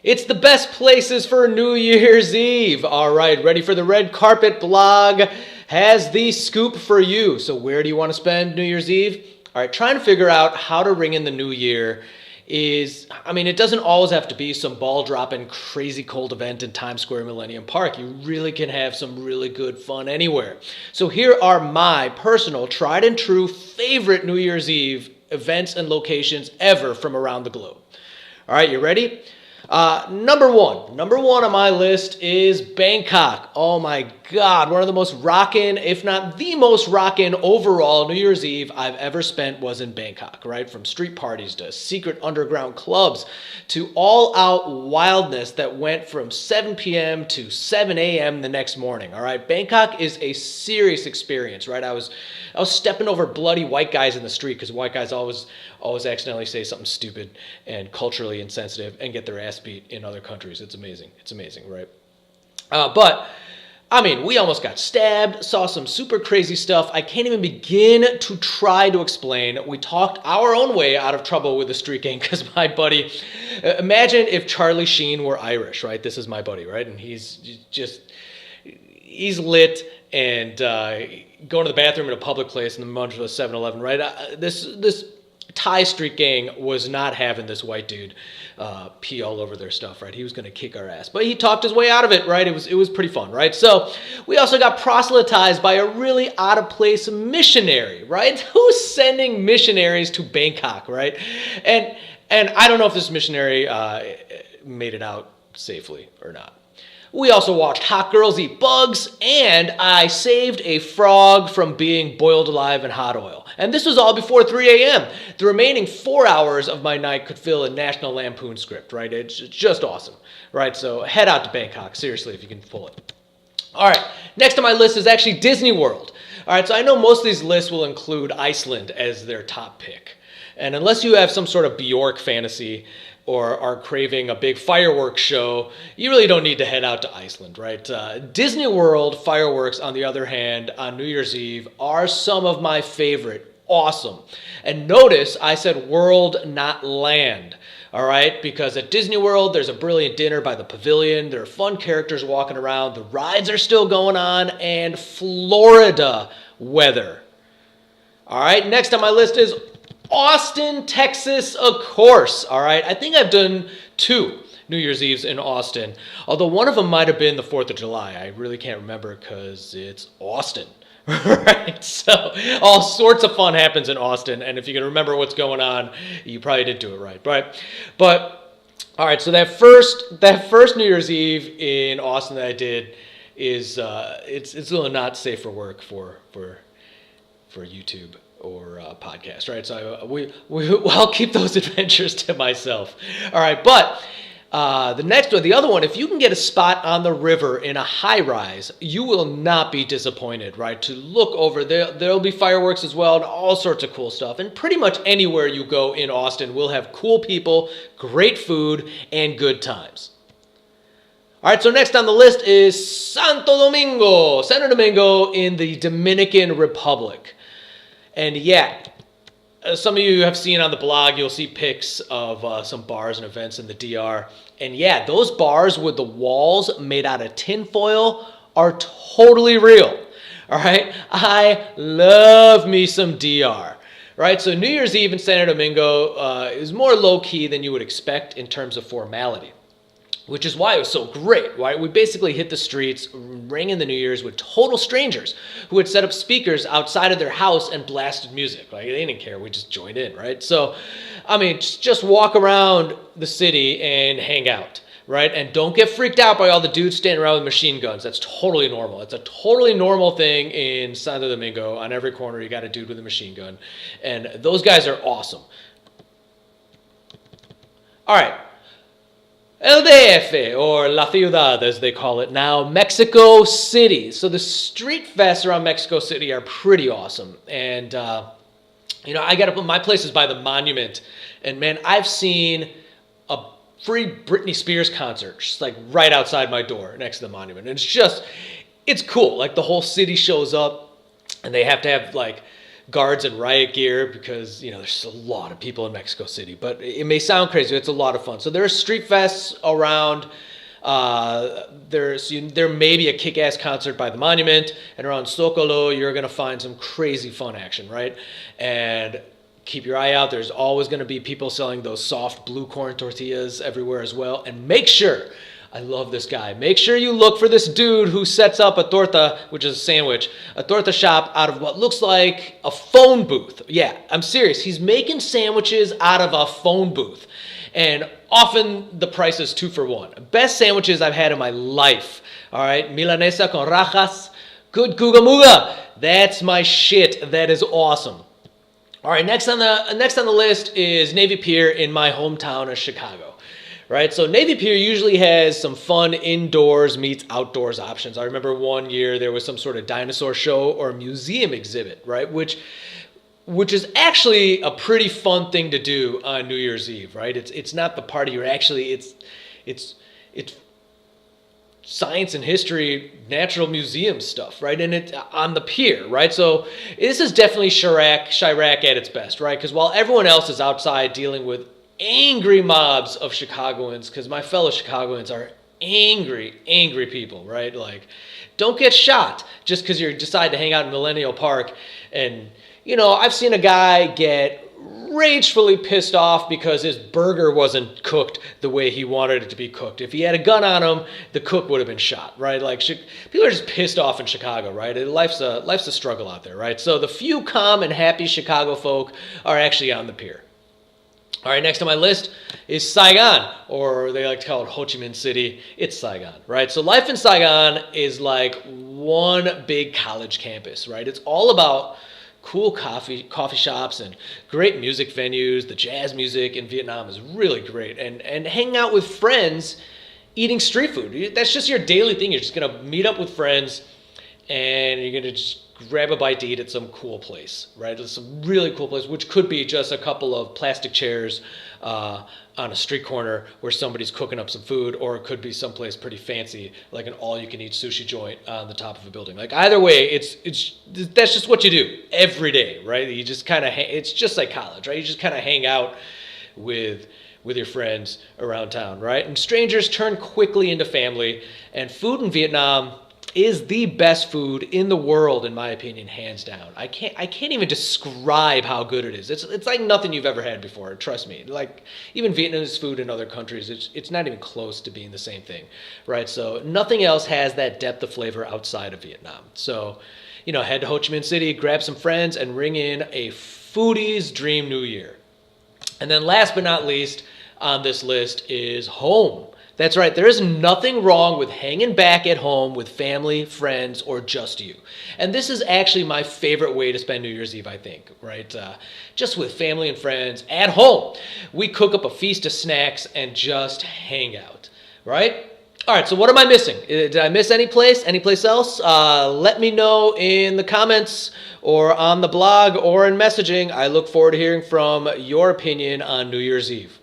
It's the best places for New Year's Eve. All right, ready for the red carpet blog has the scoop for you. So where do you want to spend New Year's Eve? All right, trying to figure out how to ring in the new year it doesn't always have to be some ball dropping crazy cold event in Times Square Millennium Park. You really can have some really good fun anywhere. So here are my personal tried and true favorite New Year's Eve events and locations ever from around the globe. All right, you ready? Number one on my list is Bangkok. Oh my God, one of the most rockin', if not the most rockin' overall New Year's Eve I've ever spent was in Bangkok, right? From street parties to secret underground clubs to all out wildness that went from 7 p.m. to 7 a.m. the next morning, all right? Bangkok is a serious experience, right? I was stepping over bloody white guys in the street because white guys always accidentally say something stupid and culturally insensitive and get their ass beat in other countries. It's amazing. It's amazing, right? We almost got stabbed, saw some super crazy stuff I can't even begin to try to explain. We talked our own way out of trouble with the street gang because my buddy, imagine if Charlie Sheen were Irish, right? This is my buddy, right? And he's lit and going to the bathroom in a public place in the munch of a 7-Eleven, right? This Thai street gang was not having this white dude pee all over their stuff, right? He was going to kick our ass, but he talked his way out of it, right? It was pretty fun, right? So we also got proselytized by a really out of place missionary, right? Who's sending missionaries to Bangkok, right? And I don't know if this missionary made it out safely or not. We also watched hot girls eat bugs, and I saved a frog from being boiled alive in hot oil. And this was all before 3 a.m. The remaining 4 hours of my night could fill a National Lampoon script, right? It's just awesome, right? So head out to Bangkok, seriously, if you can pull it. All right, next on my list is actually Disney World. All right, so I know most of these lists will include Iceland as their top pick. And unless you have some sort of Bjork fantasy or are craving a big fireworks show, you really don't need to head out to Iceland, right? Disney World fireworks, on the other hand, on New Year's Eve are some of my favorite. Awesome. And notice I said world, not land. All right, because at Disney World, there's a brilliant dinner by the pavilion. There are fun characters walking around. The rides are still going on, and Florida weather. All right, next on my list is Austin, Texas, of course. All right, I think I've done 2 New Year's Eves in Austin, although one of them might have been the 4th of July. I really can't remember because it's Austin. Right, so all sorts of fun happens in Austin, and if you can remember what's going on, you probably did do it right. But all right, so that first New Year's Eve in Austin that I did is it's really not safe for work for YouTube or podcast, right? So I'll keep those adventures to myself. All right, but the other one, if you can get a spot on the river in a high rise, you will not be disappointed, right? To look over there'll be fireworks as well and all sorts of cool stuff. And pretty much anywhere you go in Austin will have cool people, great food, and good times. All right, so next on the list is Santo Domingo in the Dominican Republic. And yeah, some of you have seen on the blog, you'll see pics of some bars and events in the DR. And yeah, those bars with the walls made out of tinfoil are totally real. All right, I love me some DR. Right, so New Year's Eve in Santo Domingo is more low-key than you would expect in terms of formality, which is why it was so great, right? We basically hit the streets, ringing the New Year's with total strangers who had set up speakers outside of their house and blasted music. Like, they didn't care. We just joined in, right? So, just walk around the city and hang out, right? And don't get freaked out by all the dudes standing around with machine guns. That's totally normal. It's a totally normal thing in Santo Domingo. On every corner, you got a dude with a machine gun. And those guys are awesome. All right. El DF, or La Ciudad as they call it now, Mexico City. So the street fests around Mexico City are pretty awesome. And, I got to put my places by the monument. And man, I've seen a free Britney Spears concert just like right outside my door next to the monument. And it's cool. Like the whole city shows up and they have to have like guards in riot gear because, there's a lot of people in Mexico City. But it may sound crazy. It's a lot of fun. So there are street fests around. There may be a kick-ass concert by the Monument, and around Zocalo, you're going to find some crazy fun action, right? And keep your eye out. There's always going to be people selling those soft blue corn tortillas everywhere as well. And make sure, I love this guy, make sure you look for this dude who sets up a torta, which is a sandwich, a torta shop out of what looks like a phone booth. Yeah, I'm serious. He's making sandwiches out of a phone booth. And often the price is 2 for 1. Best sandwiches I've had in my life. All right, milanesa con rajas, good gugamuga. That's my shit. That is awesome. All right, next on the list is Navy Pier in my hometown of Chicago. Right, so Navy Pier usually has some fun indoors meets outdoors options. I remember one year there was some sort of dinosaur show or museum exhibit, right, which is actually a pretty fun thing to do on New Year's Eve, right? It's not the party you're actually, it's science and history, natural museum stuff, right? And it's on the pier, right? So this is definitely Chirac at its best, right? Because while everyone else is outside dealing with angry mobs of Chicagoans, because my fellow Chicagoans are angry people, right? Like, don't get shot just because you decide to hang out in Millennial Park. And, I've seen a guy get ragefully pissed off because his burger wasn't cooked the way he wanted it to be cooked. If he had a gun on him, the cook would have been shot, right? Like, people are just pissed off in Chicago, right? Life's a struggle out there, right? So the few calm and happy Chicago folk are actually on the pier. All right, next on my list is Saigon, or they like to call it Ho Chi Minh City. It's Saigon, right? So life in Saigon is like one big college campus, right? It's all about cool coffee shops and great music venues. The jazz music in Vietnam is really great. And hanging out with friends, eating street food. That's just your daily thing. You're just going to meet up with friends and you're going to just grab a bite to eat at some cool place, right? It's some really cool place, which could be just a couple of plastic chairs on a street corner where somebody's cooking up some food, or it could be someplace pretty fancy, like an all-you-can-eat sushi joint on the top of a building. Like, either way, that's just what you do every day, right? You just kind of, it's just like college, right? You just kind of hang out with your friends around town, right? And strangers turn quickly into family, and food in Vietnam is the best food in the world, in my opinion, hands down. I can't even describe how good it is. It's like nothing you've ever had before. Trust me. Like, even Vietnamese food in other countries, it's not even close to being the same thing, right? So nothing else has that depth of flavor outside of Vietnam. So, head to Ho Chi Minh City, grab some friends, and ring in a foodie's dream New Year. And then last but not least on this list is home. That's right. There is nothing wrong with hanging back at home with family, friends, or just you. And this is actually my favorite way to spend New Year's Eve, I think, right? Just with family and friends at home. We cook up a feast of snacks and just hang out, right? All right, so what am I missing? Did I miss any place else? Let me know in the comments or on the blog or in messaging. I look forward to hearing from your opinion on New Year's Eve.